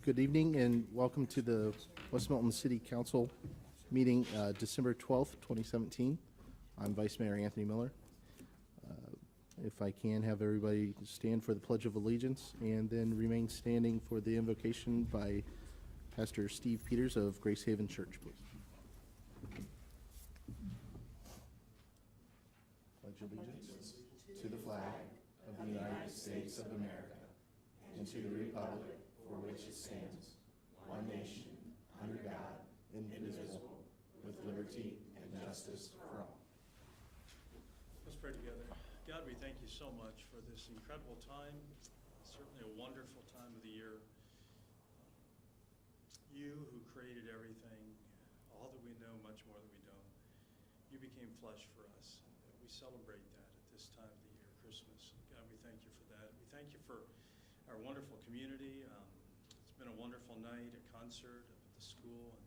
Good evening and welcome to the West Milton City Council meeting, December 12th, 2017. I'm Vice Mayor Anthony Miller. If I can have everybody stand for the Pledge of Allegiance and then remain standing for the invocation by Pastor Steve Peters of Grace Haven Church, please. Pledge allegiance to the flag of the United States of America and to the republic for which it stands, one nation, under God, indivisible, with liberty and justice for all. Let's pray together. God, we thank you so much for this incredible time, certainly a wonderful time of the year. You who created everything, all that we know, much more that we don't, you became flesh for us. And we celebrate that at this time of the year, Christmas. God, we thank you for that. We thank you for our wonderful community. It's been a wonderful night, a concert up at the school,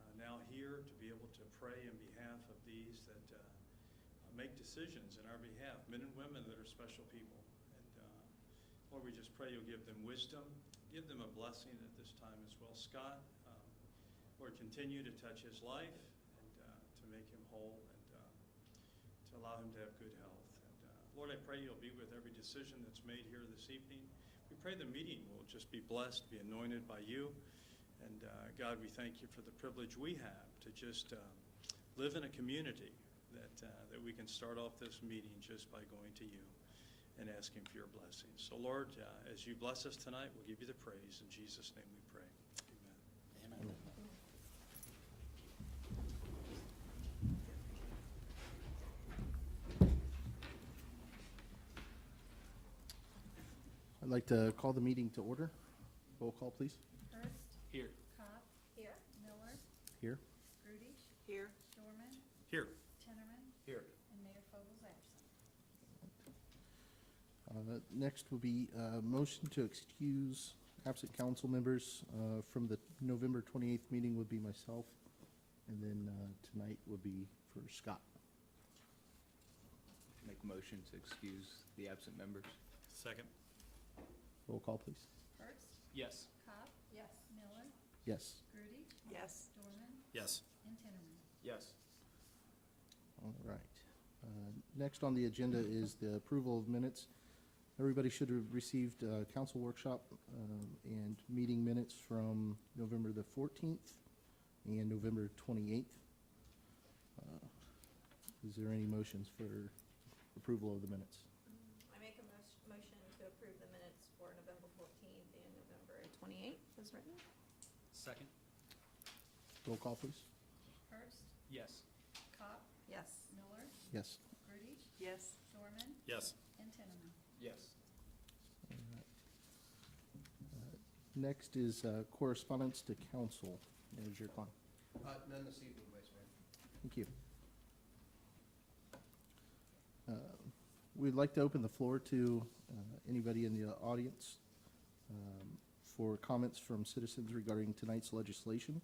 and now here to be able to pray in behalf of these that make decisions in our behalf, men and women that are special people. And Lord, we just pray you'll give them wisdom, give them a blessing at this time as well. Scott, Lord, continue to touch his life and to make him whole and to allow him to have good health. And Lord, I pray you'll be with every decision that's made here this evening. We pray the meeting will just be blessed, be anointed by you. And God, we thank you for the privilege we have to just live in a community that we can start off this meeting just by going to you and asking for your blessings. So Lord, as you bless us tonight, we'll give you the praise. In Jesus' name we pray. Amen. Amen. I'd like to call the meeting to order. Roll call, please. Hurst. Here. Cobb. Here. Miller. Here. Grudy. Here. Shorman. Here. Tinnerman. Here. And Mayor Fogle's absent. Next will be motion to excuse absent council members from the November 28th meeting would be myself, and then tonight would be for Scott. Make a motion to excuse the absent members. Second. Roll call, please. Hurst. Yes. Cobb. Yes. Miller. Yes. Grudy. Yes. Dorman. Yes. And Tinnerman. Yes. All right. Next on the agenda is the approval of minutes. Everybody should have received council workshop and meeting minutes from November the 14th and November 28th. Is there any motions for approval of the minutes? I make a motion to approve the minutes for November 14th and November 28th as written. Second. Roll call, please. Hurst. Yes. Cobb. Yes. Miller. Yes. Grudy. Yes. Shorman. Yes. And Tinnerman. Yes. All right. Next is correspondence to council. Manager Klein. None this evening, Vice Mayor. Thank you. We'd like to open the floor to anybody in the audience for comments from citizens regarding tonight's legislation.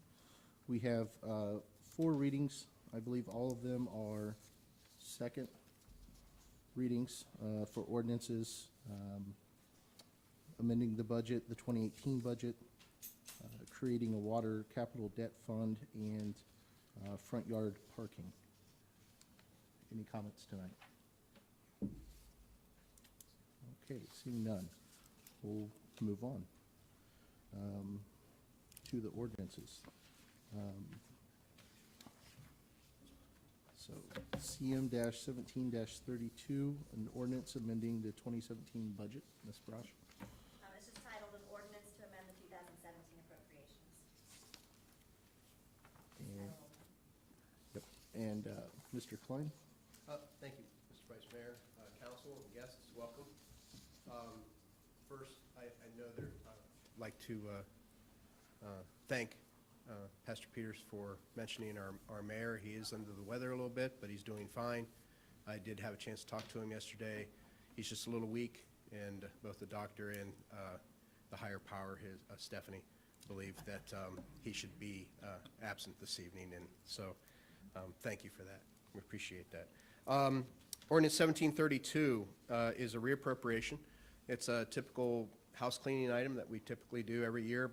We have 4 readings. I believe all of them are second readings for ordinances, amending the budget, the 2018 budget, creating a water capital debt fund, and front yard parking. Any comments tonight? Okay, seeing none, we'll move on to the ordinances. So CM-17-32, an ordinance amending the 2017 budget. Ms. Brosh. This is titled an ordinance to amend the 2017 appropriations. And, yep. And Mr. Klein. Thank you, Mr. Vice Mayor, council, and guests, welcome. First, I know that I'd like to thank Pastor Peters for mentioning our mayor. He is under the weather a little bit, but he's doing fine. I did have a chance to talk to him yesterday. He's just a little weak, and both the doctor and the higher power, Stephanie, believe that he should be absent this evening, and so thank you for that. We appreciate that. Ordinance 1732 is a reappropriation. It's a typical house cleaning item that we typically do every year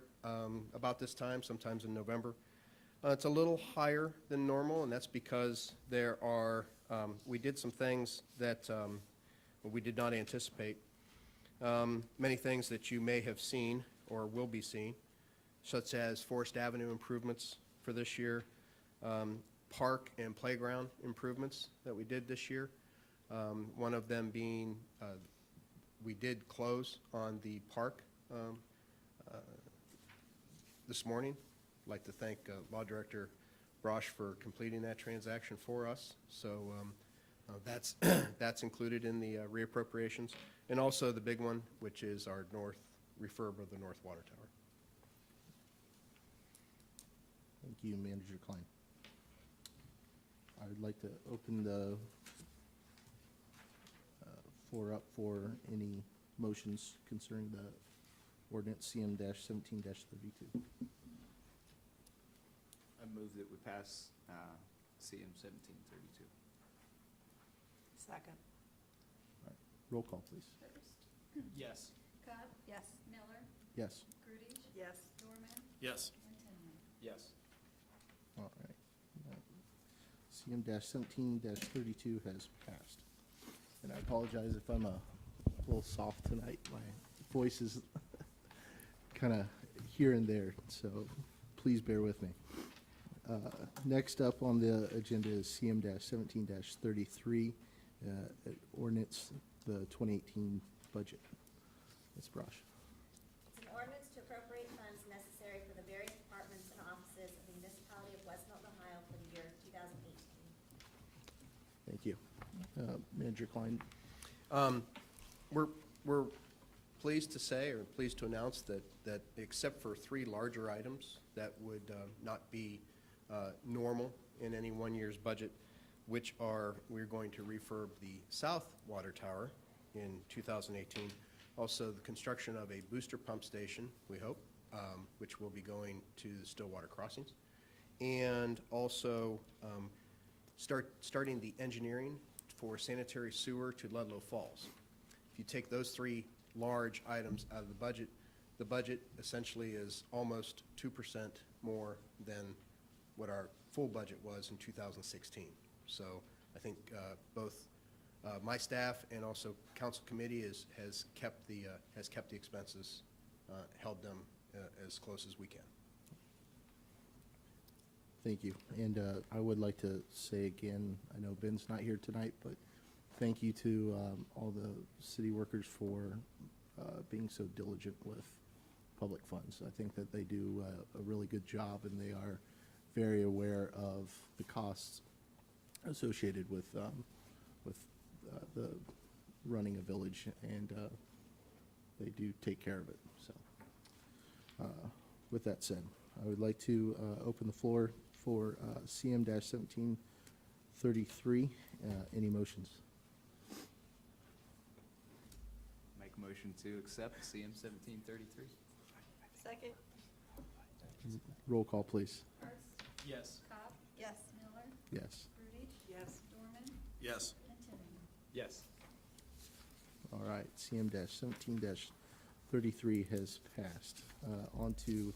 about this time, sometimes in November. It's a little higher than normal, and that's because we did some things that we did not anticipate. Many things that you may have seen or will be seeing, such as Forest Avenue improvements for this year, park and playground improvements that we did this year. One of them being, we did close on the park this morning. I'd like to thank Law Director Brosh for completing that transaction for us. So that's included in the reappropriations. And also the big one, which is our refurb of the North Water Tower. Thank you, Manager Klein. I would like to open the floor up for any motions concerning the ordinance CM-17-32. I move that we pass CM 1732. Second. Roll call, please. Hurst. Yes. Cobb. Yes. Miller. Yes. Groody. Yes. Dorman. Yes. And Tinley. Yes. All right. CM-17-32 has passed. And I apologize if I'm a little soft tonight. My voice is kind of here and there, so please bear with me. Next up on the agenda is CM-17-33, ordinance, the 2018 budget. Ms. Brosh. It's an ordinance to appropriate funds necessary for the various departments and offices of the municipality of West Milton, Ohio for the year 2018. Thank you. Manager Klein. We're pleased to say, or pleased to announce that except for 3 larger items that would not be normal in any one year's budget, which are, we're going to refurb the South Water Tower in 2018. Also, the construction of a booster pump station, we hope, which will be going to the Stillwater Crossings. And also starting the engineering for sanitary sewer to Ludlow Falls. If you take those 3 large items out of the budget essentially is almost 2% more than what our full budget was in 2016. So I think both my staff and also council committee has kept the expenses, held them as close as we can. Thank you. And I would like to say again, I know Ben's not here tonight, but thank you to all the city workers for being so diligent with public funds. I think that they do a really good job, and they are very aware of the costs associated with the running a village, and they do take care of it. So with that said, I would like to open the floor for CM-1733. Any motions? Make a motion to accept CM 1733. Second. Roll call, please. Hurst. Yes. Cobb. Yes. Miller. Yes. Groody. Yes. Dorman. Yes. And Tinley. Yes. All right, CM-17-33 has passed. On to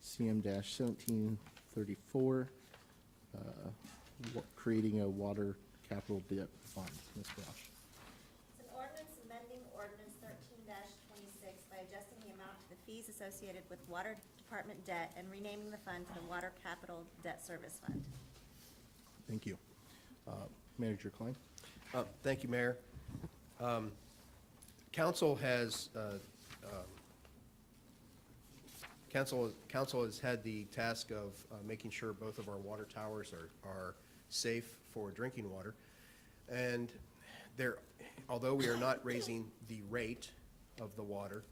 CM-1734, creating a water capital debt fund. Ms. Brosh. It's an ordinance amending ordinance 13-26 by adjusting the amount to the fees associated with water department debt and renaming the fund to the Water Capital Debt Service Fund. Thank you. Manager Klein. Thank you, Mayor. Council has had the task of making sure both of our water towers are safe for drinking water. And although we are not raising the rate of the water,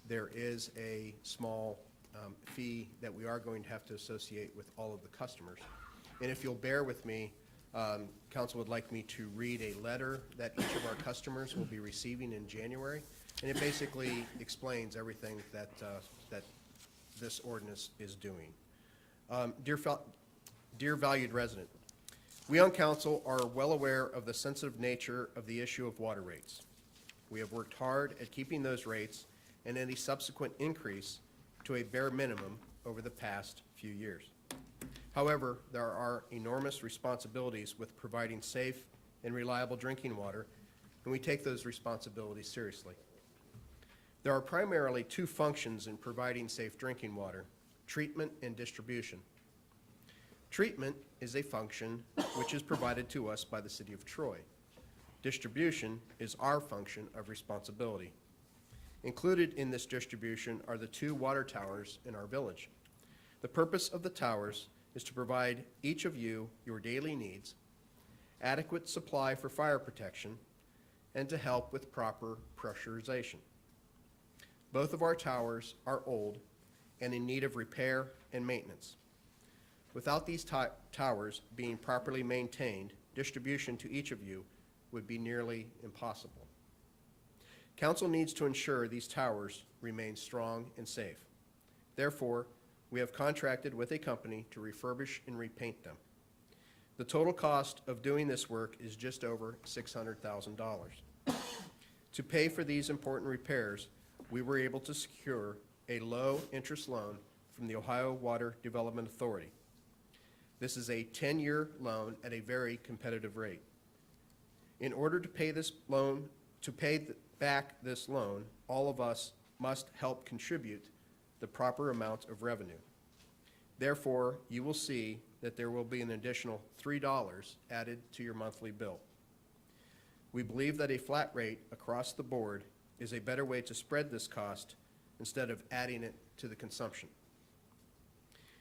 there is a small fee that we are going to have to associate with all of the customers. And if you'll bear with me, council would like me to read a letter that each of our customers will be receiving in January. And it basically explains everything that this ordinance is doing. Dear valued resident, we on council are well aware of the sensitive nature of the issue of water rates. We have worked hard at keeping those rates and any subsequent increase to a bare minimum over the past few years. However, there are enormous responsibilities with providing safe and reliable drinking water, and we take those responsibilities seriously. There are primarily two functions in providing safe drinking water: treatment and distribution. Treatment is a function which is provided to us by the City of Troy. Distribution is our function of responsibility. Included in this distribution are the 2 water towers in our village. The purpose of the towers is to provide each of you your daily needs, adequate supply for fire protection, and to help with proper pressurization. Both of our towers are old and in need of repair and maintenance. Without these towers being properly maintained, distribution to each of you would be nearly impossible. Council needs to ensure these towers remain strong and safe. Therefore, we have contracted with a company to refurbish and repaint them. The total cost of doing this work is just over $600,000. To pay for these important repairs, we were able to secure a low-interest loan from the Ohio Water Development Authority. This is a 10-year loan at a very competitive rate. In order to pay back this loan, all of us must help contribute the proper amount of revenue. Therefore, you will see that there will be an additional $3 added to your monthly bill. We believe that a flat rate across the board is a better way to spread this cost instead of adding it to the consumption.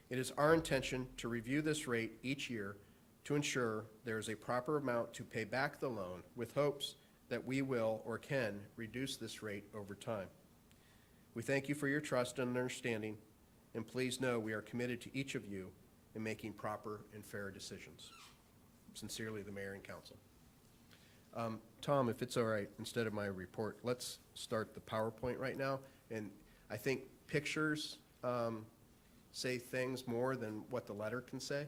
It is our intention to review this rate each year to ensure there is a proper amount to pay back the loan, with hopes that we will or can reduce this rate over time. We thank you for your trust and understanding, and please know we are committed to each of you in making proper and fair decisions. Sincerely, the Mayor and Council. Tom, if it's all right, instead of my report, let's start the PowerPoint right now. And I think pictures say things more than what the letter can say.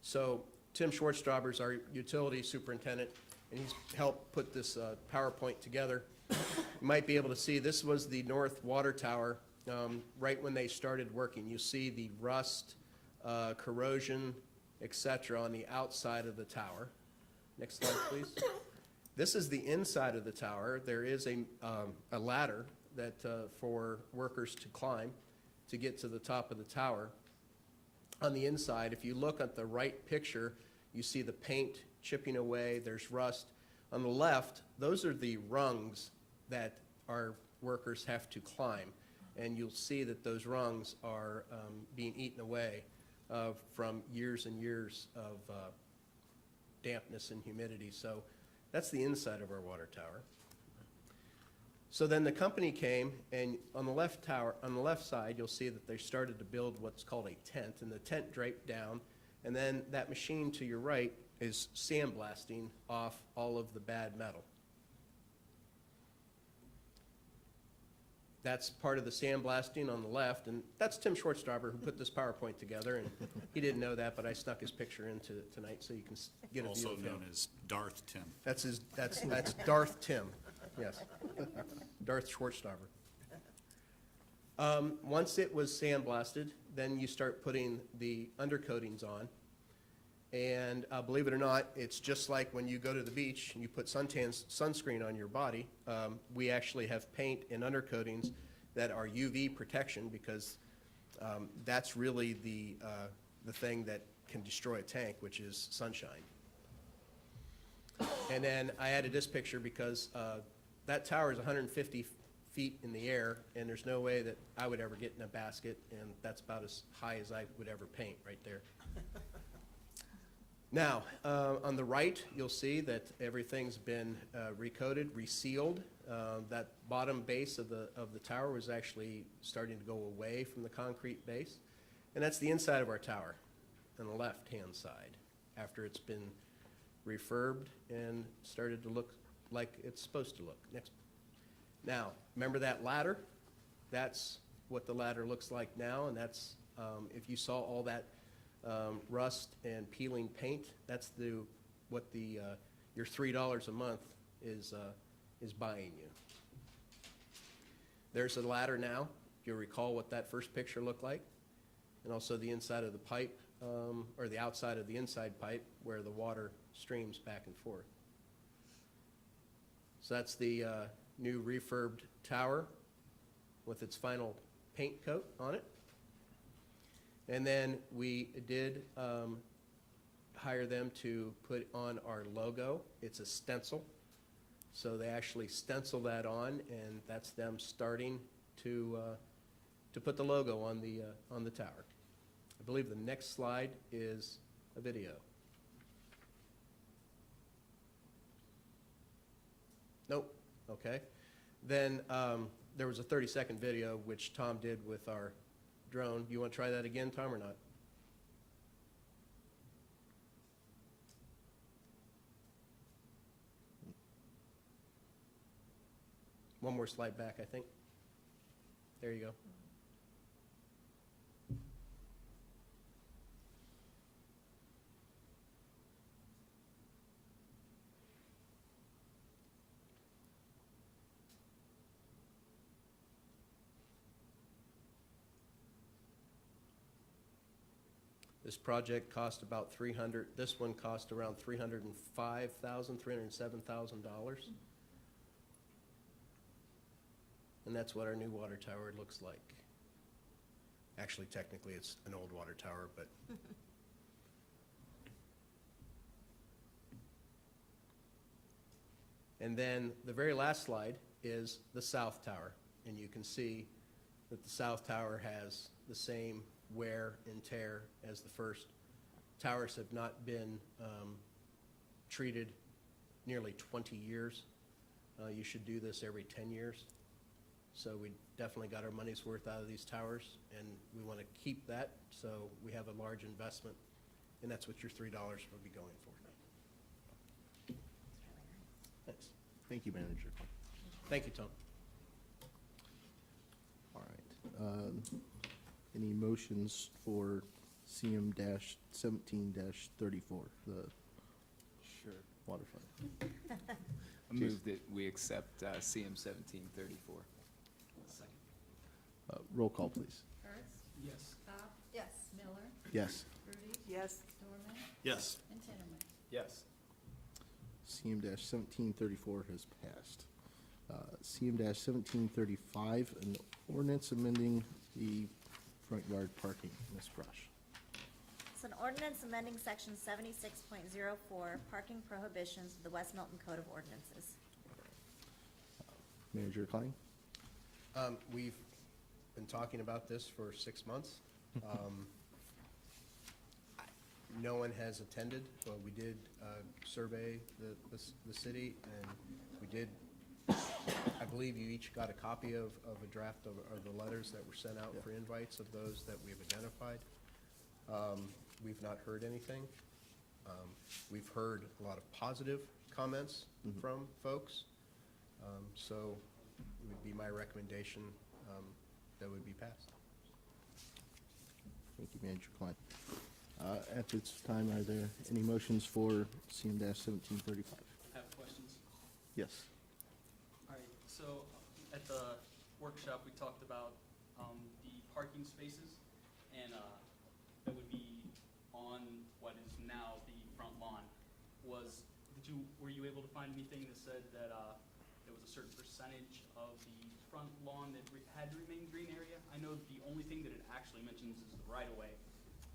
So Tim Schwartzdraber is our utility superintendent, and he's helped put this PowerPoint together. You might be able to see this was the North Water Tower right when they started working. You see the rust, corrosion, etc. on the outside of the tower. Next slide, please. This is the inside of the tower. There is a ladder that for workers to climb to get to the top of the tower. On the inside, if you look at the right picture, you see the paint chipping away. There's rust. On the left, those are the rungs that our workers have to climb. And you'll see that those rungs are being eaten away from years and years of dampness and humidity. So that's the inside of our water tower. So then the company came, and on the left side, you'll see that they started to build what's called a tent, and the tent draped down, and then that machine to your right is sandblasting off all of the bad metal. That's part of the sandblasting on the left, and that's Tim Schwartzdraber who put this PowerPoint together, and he didn't know that, but I snuck his picture into it tonight so you can get a view of him. Also known as Darth Tim. That's Darth Tim, yes. Darth Schwartzdraber. Once it was sandblasted, then you start putting the undercoatings on. And believe it or not, it's just like when you go to the beach and you put sunscreen on your body. We actually have paint and undercoatings that are UV protection, because that's really the thing that can destroy a tank, which is sunshine. And then I added this picture because that tower is 150 feet in the air, and there's no way that I would ever get in a basket, and that's about as high as I would ever paint right there. Now, on the right, you'll see that everything's been recoated, resealed. That bottom base of the tower was actually starting to go away from the concrete base. And that's the inside of our tower on the left-hand side, after it's been refurbed and started to look like it's supposed to look. Next. Now, remember that ladder? That's what the ladder looks like now, and that's, if you saw all that rust and peeling paint, that's what your $3 a month is buying you. There's a ladder now. You'll recall what that first picture looked like. And also the inside of the pipe, or the outside of the inside pipe where the water streams back and forth. So that's the new refurbed tower with its final paint coat on it. And then we did hire them to put on our logo. It's a stencil. So they actually stencil that on, and that's them starting to put the logo on the tower. I believe the next slide is a video. Nope, okay. Then there was a 30-second video which Tom did with our drone. You want to try that again, Tom, or not? One more slide back, I think. There you go. This project cost about this one cost around $305,000, $307,000. And that's what our new water tower looks like. Actually, technically, it's an old water tower, but. And then the very last slide is the south tower. And you can see that the south tower has the same wear and tear as the first. Towers have not been treated nearly 20 years. You should do this every 10 years. So we definitely got our money's worth out of these towers, and we want to keep that, so we have a large investment, and that's what your $3 will be going for. Thanks. Thank you, Manager. Thank you, Tom. All right. Any motions for CM-17-34, the Sure. water fund? I move that we accept CM 1734. Second. Roll call, please. Hurst. Yes. Pop. Yes. Miller. Yes. Rudy. Yes. Dorman. Yes. And Tinnerman. Yes. CM-1734 has passed. CM-1735, an ordinance amending the front yard parking. Ms. Brush. It's an ordinance amending section 76.04, parking prohibitions of the West Milton Code of Ordinances. Manager Klein? We've been talking about this for 6 months. No one has attended, but we did survey the city, and we did, I believe you each got a copy of a draft of the letters that were sent out for invites of those that we've identified. We've not heard anything. We've heard a lot of positive comments from folks. So it would be my recommendation that would be passed. Thank you, Manager Klein. At this time, are there any motions for CM-1735? Have questions? Yes. All right, so at the workshop, we talked about the parking spaces, and that would be on what is now the front lawn. Were you able to find anything that said that there was a certain percentage of the front lawn that had to remain green area? I know the only thing that it actually mentions is the right-of-way,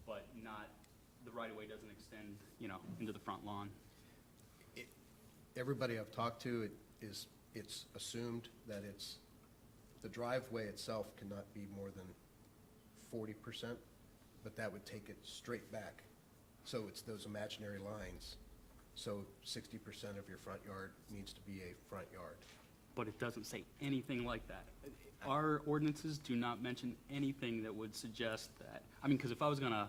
but not, the right-of-way doesn't extend, into the front lawn. Everybody I've talked to, it's assumed that the driveway itself cannot be more than 40%, but that would take it straight back. So it's those imaginary lines. So 60% of your front yard needs to be a front yard. But it doesn't say anything like that. Our ordinances do not mention anything that would suggest that. I mean, because if I was gonna,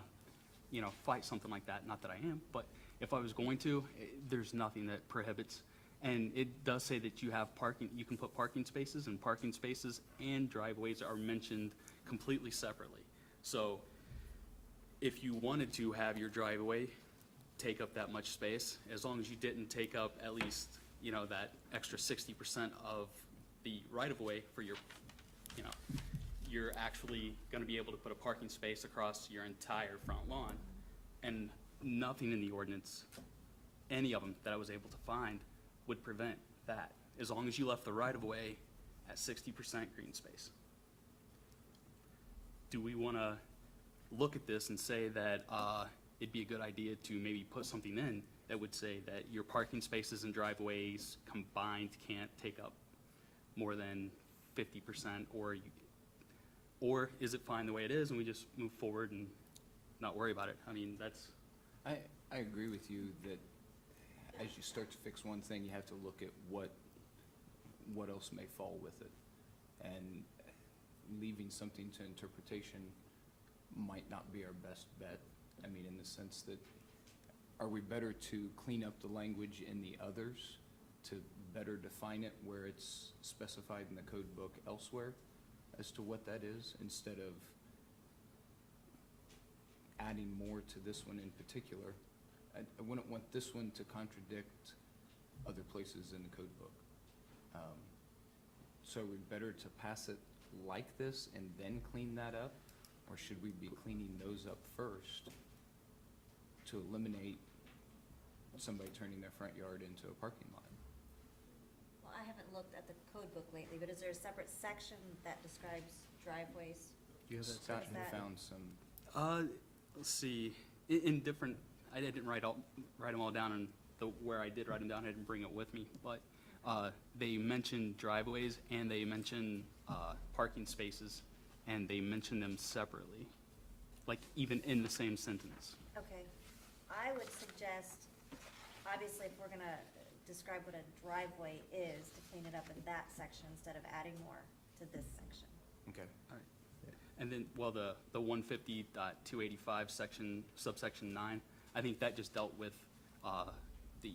fight something like that, not that I am, but if I was going to, there's nothing that prohibits. And it does say that you have parking, you can put parking spaces, and parking spaces and driveways are mentioned completely separately. So if you wanted to have your driveway take up that much space, as long as you didn't take up at least, that extra 60% of the right-of-way for your you know, you're actually gonna be able to put a parking space across your entire front lawn. And nothing in the ordinance, any of them that I was able to find, would prevent that, as long as you left the right-of-way at 60% green space. Do we wanna look at this and say that, it'd be a good idea to maybe put something in that would say that your parking spaces and driveways combined can't take up more than 50%, or is it fine the way it is and we just move forward and not worry about it? I mean, that's, I agree with you that as you start to fix one thing, you have to look at what else may fall with it. And leaving something to interpretation might not be our best bet. I mean, in the sense that, are we better to clean up the language in the others to better define it where it's specified in the code book elsewhere as to what that is, instead of adding more to this one in particular? I wouldn't want this one to contradict other places in the code book. So are we better to pass it like this and then clean that up? Or should we be cleaning those up first to eliminate somebody turning their front yard into a parking lot? Well, I haven't looked at the code book lately, but is there a separate section that describes driveways? Do you have that Scott section? had found some, let's see, in different, I didn't write them all down, and where I did write them down, I didn't bring it with me, but they mentioned driveways, and they mentioned parking spaces, and they mentioned them separately, like even in the same sentence. Okay, I would suggest, obviously, if we're gonna describe what a driveway is, to clean it up in that section instead of adding more to this section. okay. All right. And then, well, the 150.285 section, subsection 9, I think that just dealt with the,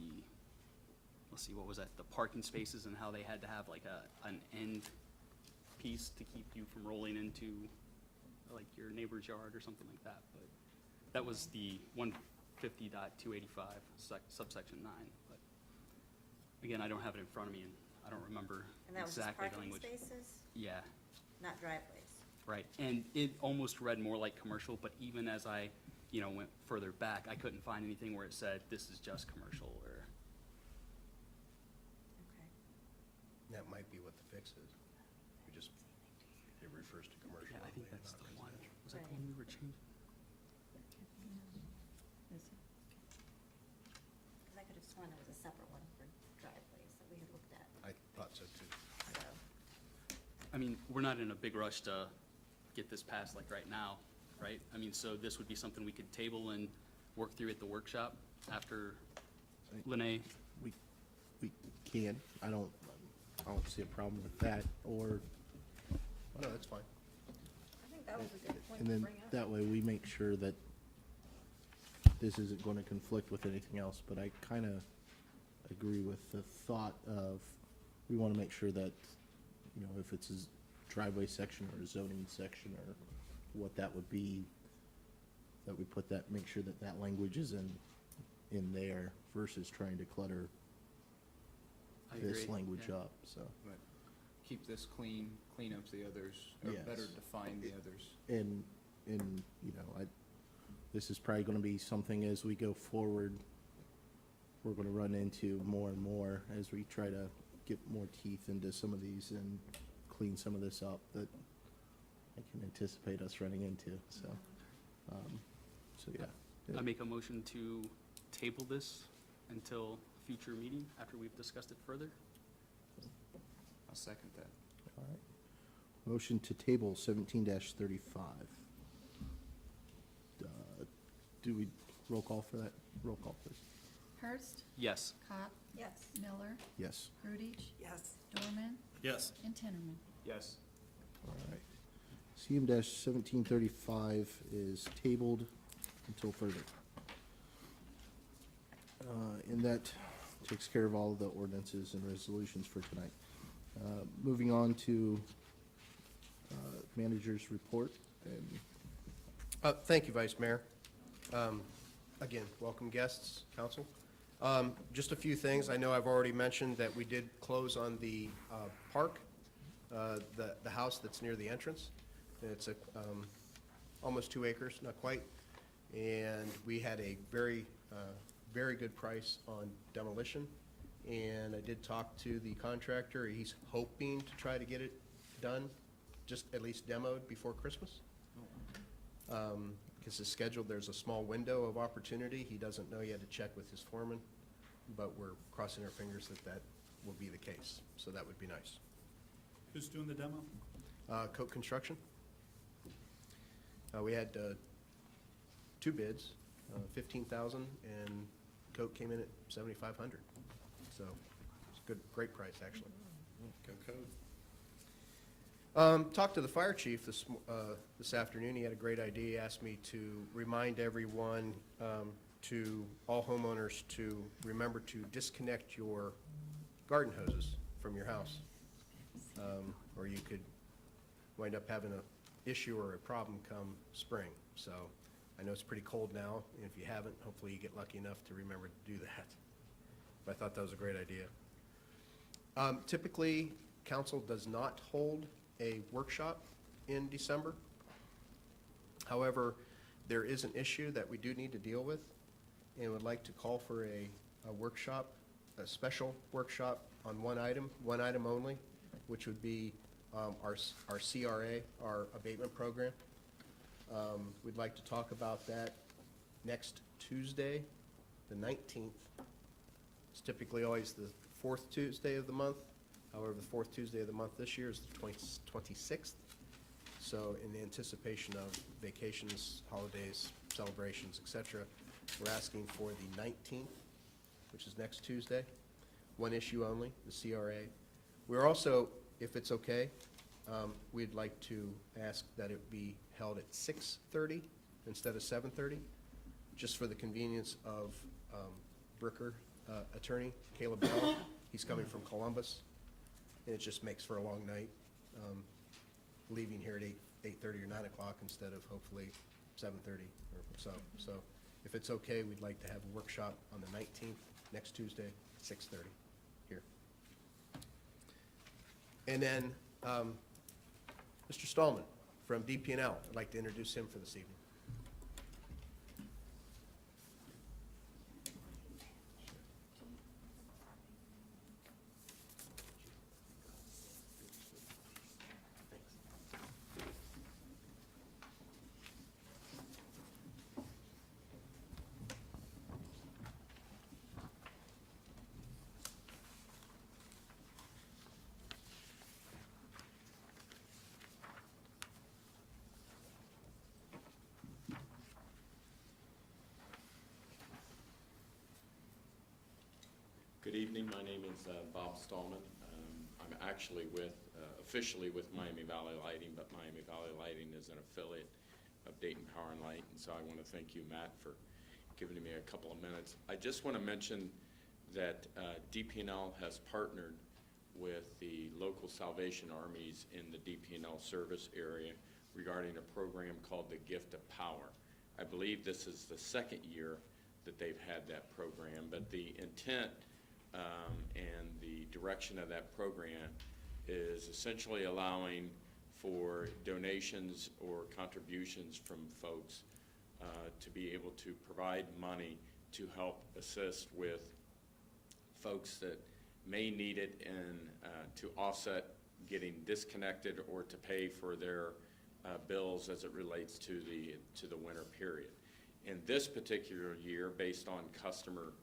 let's see, what was that? The parking spaces and how they had to have like an end piece to keep you from rolling into like your neighbor's yard or something like that. But that was the 150.285 subsection 9. But again, I don't have it in front of me, and I don't remember And that was just exactly the parking language. spaces, Yeah. not driveways. Right, and it almost read more like commercial, but even as I, went further back, I couldn't find anything where it said, this is just commercial, or, Okay. That might be what the fix is. It refers to commercial. yeah, I think only, that's not the one. residential. Was that the Right. one we were changing? Because I could have sworn there was a separate one for driveways that we had looked at, I thought so too. so. I mean, we're not in a big rush to get this passed like right now, right? I mean, so this would be something we could table and work through at the workshop after Lene. We can, I don't see a problem with that, or, No, that's fine. I think that was a good point and to then bring up. that way we make sure that this isn't gonna conflict with anything else, but I kinda agree with the thought of, we wanna make sure that, if it's a driveway section or a zoning section or what that would be, that we put that, make sure that that language is in there versus trying to clutter I this agree, language yeah. up, so. But keep this clean, clean up the others, or Yes. better define the others. And, this is probably gonna be something as we go forward, we're gonna run into more and more as we try to get more teeth into some of these and clean some of this up that I can anticipate us running into, so, yeah. I make a motion to table this until a future meeting after we've discussed it further. I'll second that. All right. Motion to table 17-35. Do we roll call for that? Roll call, please. Hurst, Yes. Cop, Yes. Miller, Yes. Grudich, Yes. Dorman, Yes. and Tinnerman. Yes. All right. CM-1735 is tabled until further. And that takes care of all of the ordinances and resolutions for tonight. Moving on to manager's report. And Thank you, Vice Mayor. Again, welcome guests, council. Just a few things. I know I've already mentioned that we did close on the park the house that's near the entrance. It's almost 2 acres, not quite. And we had a very good price on demolition. And I did talk to the contractor. He's hoping to try to get it done, just at least demoed before Christmas. Because his schedule, there's a small window of opportunity. He doesn't know yet to check with his foreman, but we're crossing our fingers that that will be the case. So that would be nice. Who's doing the demo? Coat Construction. We had 2 bids, 15,000, and Coat came in at 7,500. So it's a great price, actually. Go code. Talked to the fire chief this afternoon. He had a great idea. He asked me to remind everyone, to all homeowners, to remember to disconnect your garden hoses from your house. Or you could wind up having an issue or a problem come spring. So I know it's pretty cold now. And if you haven't, hopefully you get lucky enough to remember to do that. But I thought that was a great idea. Typically, council does not hold a workshop in December. However, there is an issue that we do need to deal with, and would like to call for a workshop, a special workshop on one item only, which would be our CRA, our abatement program. We'd like to talk about that next Tuesday, the 19th. It's typically always the 4th Tuesday of the month. However, the 4th Tuesday of the month this year is the 26th. So in anticipation of vacations, holidays, celebrations, etc., we're asking for the 19th, which is next Tuesday. One issue only, the CRA. We're also, if it's okay, we'd like to ask that it be held at 6:30 instead of 7:30, just for the convenience of Bricker attorney, Caleb Bell. He's coming from Columbus, and it just makes for a long night, leaving here at 8:30 or 9 o'clock instead of hopefully 7:30 or so. So if it's okay, we'd like to have a workshop on the 19th, next Tuesday, 6:30 here. And then Mr. Stallman from DP&L, I'd like to introduce him for this evening. Good evening. My name is Bob Stallman. I'm actually officially with Miami Valley Lighting, but Miami Valley Lighting is an affiliate of Dayton Power and Light, and so I want to thank you, Matt, for giving me a couple of minutes. I just want to mention that DP&L has partnered with the local Salvation Armies in the DP&L service area regarding a program called the Gift of Power. I believe this is the 2nd year that they've had that program, but the intent and the direction of that program is essentially allowing for donations or contributions from folks to be able to provide money to help assist with folks that may need it and to offset getting disconnected or to pay for their bills as it relates to the winter period. In this particular year, based on customer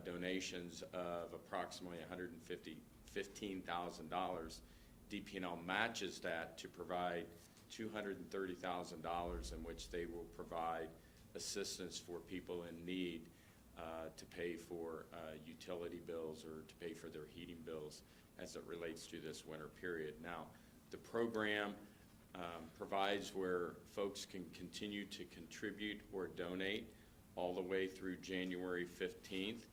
donations of approximately $115,000, DP&L matches that to provide $230,000 in which they will provide assistance for people in need to pay for utility bills or to pay for their heating bills as it relates to this winter period. Now, the program provides where folks can continue to contribute or donate all the way through January 15th.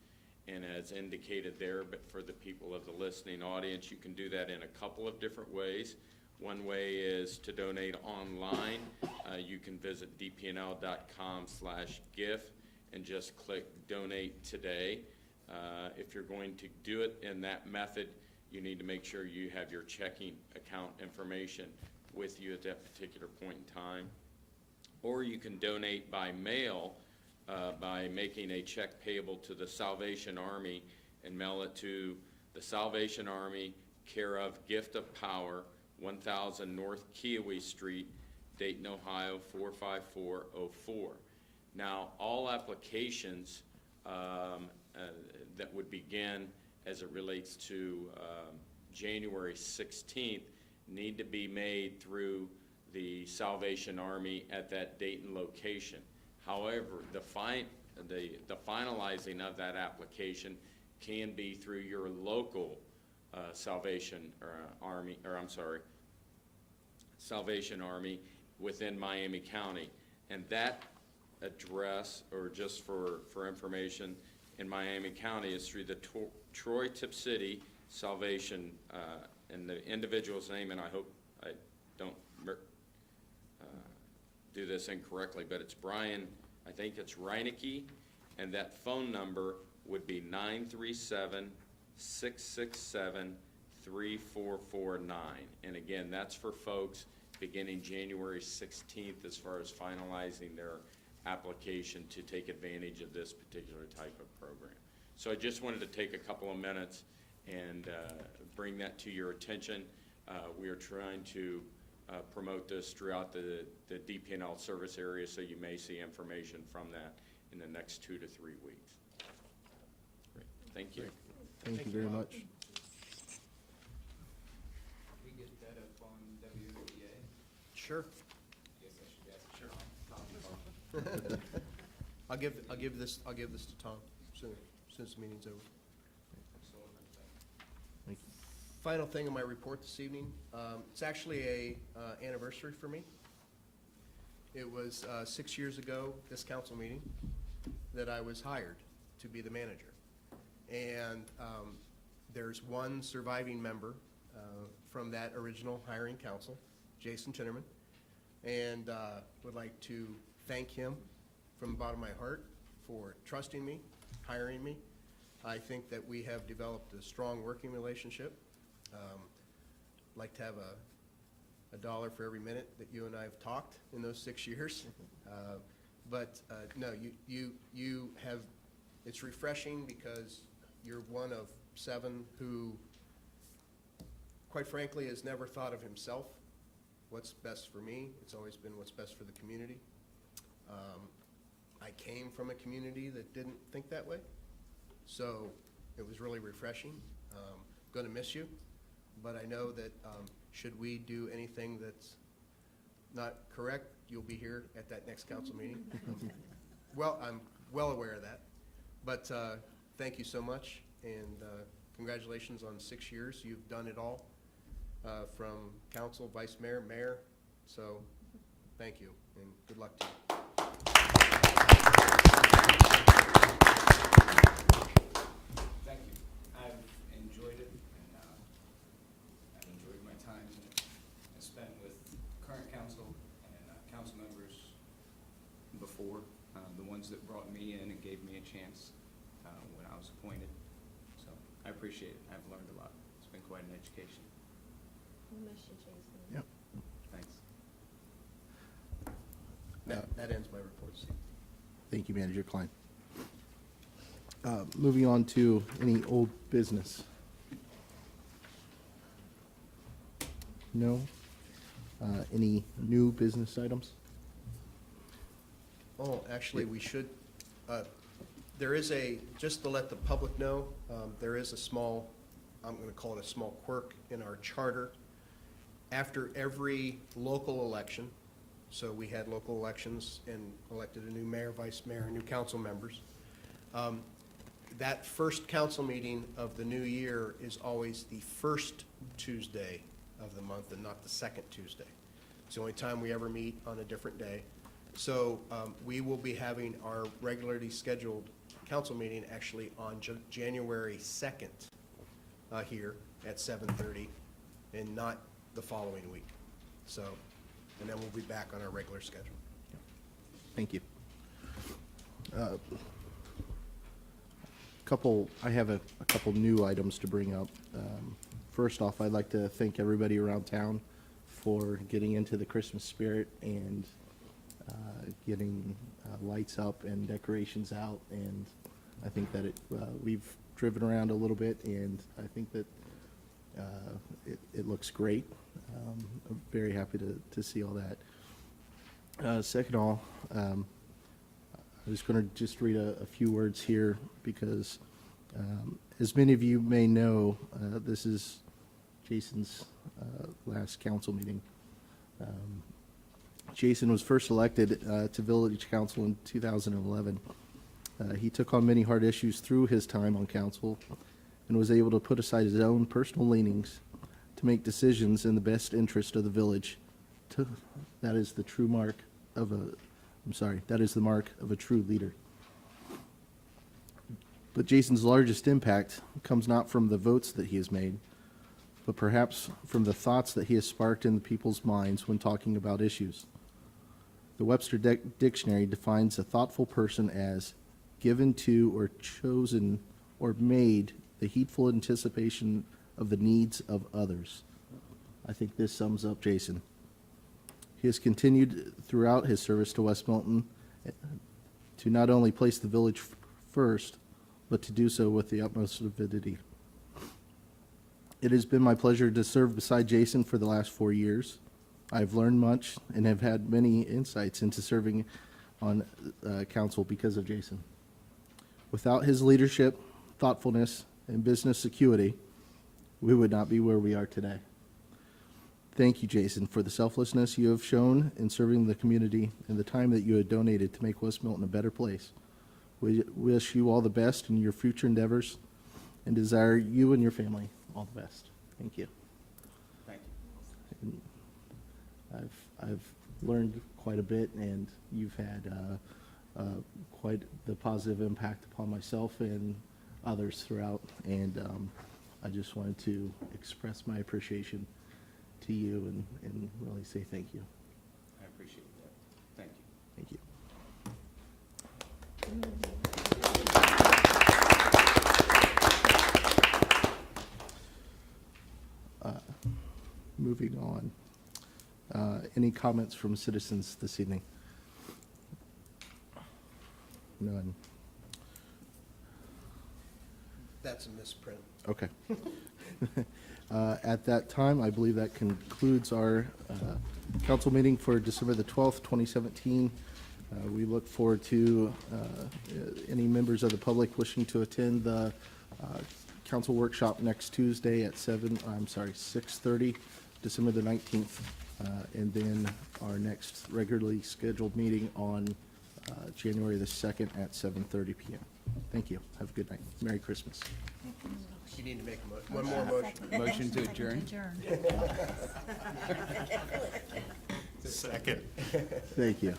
And as indicated there, but for the people of the listening audience, you can do that in a couple of different ways. One way is to donate online. You can visit dpnl.com/gift and just click Donate Today. If you're going to do it in that method, you need to make sure you have your checking account information with you at that particular point in time. Or you can donate by mail by making a check payable to the Salvation Army and mail it to the Salvation Army, care of Gift of Power, 1000 North Kiowee Street, Dayton, Ohio, 45404. Now, all applications that would begin as it relates to January 16th need to be made through the Salvation Army at that Dayton location. However, the finalizing of that application can be through your local Salvation Army within Miami County. And that address, or just for information, in Miami County is through the Troy Tip City Salvation, and the individual's name, and I hope I don't do this incorrectly, but it's Brian, I think it's Reinecke, and that phone number would be 937-667-3449. And again, that's for folks beginning January 16th as far as finalizing their application to take advantage of this particular type of program. So I just wanted to take a couple of minutes and bring that to your attention. We are trying to promote this throughout the DP&L service area, so you may see information from that in the next 2 to 3 weeks. Great. Thank you. Thank you very much. Can we get that up on WMPA? Sure. Guess I should ask. Sure. I'll give this to Tom since the meeting's over. Thank you. Final thing in my report this evening, it's actually a anniversary for me. It was 6 years ago, this council meeting, that I was hired to be the manager. And there's one surviving member from that original hiring council, Jason Tinnerman, and would like to thank him from the bottom of my heart for trusting me, hiring me. I think that we have developed a strong working relationship. Like to have a dollar for every minute that you and I have talked in those 6 years. No, you have, it's refreshing because you're one of 7 who, quite frankly, has never thought of himself. What's best for me? It's always been what's best for the community. I came from a community that didn't think that way, so it was really refreshing. Going to miss you, but I know that should we do anything that's not correct, you'll be here at that next council meeting. Well, I'm well aware of that, but thank you so much, and congratulations on 6 years. You've done it all, from council, vice mayor, mayor, so thank you, and good luck to you. Thank you. I've enjoyed it, and I've enjoyed my time spent with current council and council members before, the ones that brought me in and gave me a chance when I was appointed. So I appreciate it. I've learned a lot. It's been quite an education. We'll miss you, Jason. Yep. Thanks. That ends my report, Steve. Thank you, Manager Klein. Moving on to any old business. No? Any new business items? Oh, actually, we should, there is just to let the public know, there is a small, I'm going to call it a small quirk in our charter. After every local election, so we had local elections and elected a new mayor, vice mayor, and new council members. That first council meeting of the new year is always the first Tuesday of the month and not the second Tuesday. It's the only time we ever meet on a different day. So we will be having our regularly scheduled council meeting actually on January 2nd here at 7:30 and not the following week. So, and then we'll be back on our regular schedule. Thank you. I have a couple new items to bring up. First off, I'd like to thank everybody around town for getting into the Christmas spirit and getting lights up and decorations out. And I think that we've driven around a little bit, and I think that it looks great. I'm very happy to see all that. Second of all, I was going to just read a few words here because, as many of you may know, this is Jason's last council meeting. Jason was first elected to village council in 2011. He took on many hard issues through his time on council and was able to put aside his own personal leanings to make decisions in the best interest of the village. That is the true mark of that is the mark of a true leader. But Jason's largest impact comes not from the votes that he has made, but perhaps from the thoughts that he has sparked in the people's minds when talking about issues. The Webster Dictionary defines a thoughtful person as given to or chosen or made the heedful anticipation of the needs of others. I think this sums up Jason. He has continued throughout his service to West Milton to not only place the village first, but to do so with the utmost avidity. It has been my pleasure to serve beside Jason for the last 4 years. I've learned much and have had many insights into serving on council because of Jason. Without his leadership, thoughtfulness, and business acuity, we would not be where we are today. Thank you, Jason, for the selflessness you have shown in serving the community and the time that you have donated to make West Milton a better place. We wish you all the best in your future endeavors and desire you and your family all the best. Thank you. Thank you. And I've learned quite a bit, and you've had quite the positive impact upon myself and others throughout. And I just wanted to express my appreciation to you and really say thank you. I appreciate that. Thank you. Thank you. Moving on. Any comments from citizens this evening? None. That's a misprint. Okay. At that time, I believe that concludes our council meeting for December the 12th, 2017. We look forward to any members of the public wishing to attend the council workshop next Tuesday at 6:30, December the 19th. And then our next regularly scheduled meeting on January the 2nd at 7:30 p.m. Thank you. Have a good night. Merry Christmas. You need to make one more motion. Motion to adjourn? Second. Thank you.